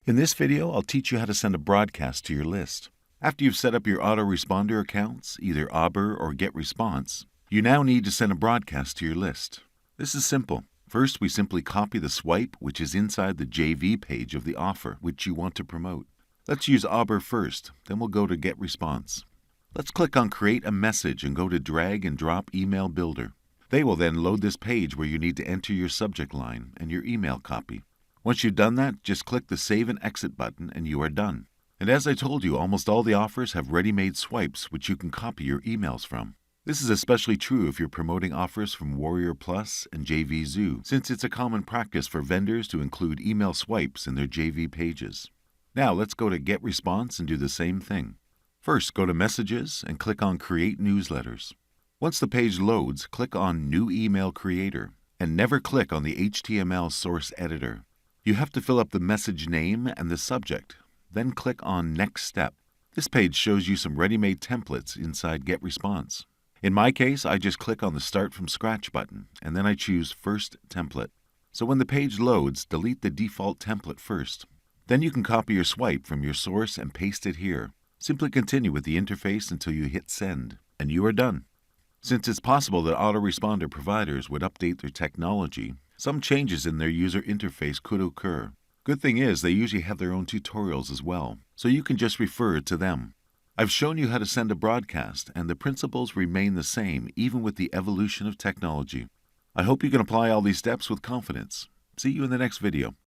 In this video, I'll teach you how to send a broadcast to your list. After you've set up your autoresponder accounts, either Auber or GetResponse, you now need to send a broadcast to your list. This is simple. First, we simply copy the swipe, which is inside the JV page of the offer which you want to promote. Let's use Auber first, then we'll go to GetResponse. Let's click on Create a Message and go to Drag and Drop Email Builder. They will then load this page where you need to enter your subject line and your email copy. Once you've done that, just click the Save and Exit button and you are done. And as I told you, almost all the offers have ready-made swipes which you can copy your emails from. This is especially true if you're promoting offers from Warrior Plus and JV Zoo, since it's a common practice for vendors to include email swipes in their JV pages. Now let's go to GetResponse and do the same thing. First, go to Messages and click on Create Newsletters. Once the page loads, click on New Email Creator and never click on the HTML source editor. You have to fill up the message name and the subject, then click on Next Step. This page shows you some ready-made templates inside GetResponse. In my case, I just click on the Start from Scratch button and then I choose First Template. So when the page loads, delete the default template first. Then you can copy your swipe from your source and paste it here. Simply continue with the interface until you hit Send, and you are done. Since it's possible that autoresponder providers would update their technology, some changes in their user interface could occur. Good thing is they usually have their own tutorials as well, so you can just refer to them. I've shown you how to send a broadcast, and the principles remain the same even with the evolution of technology. I hope you can apply all these steps with confidence. See you in the next video.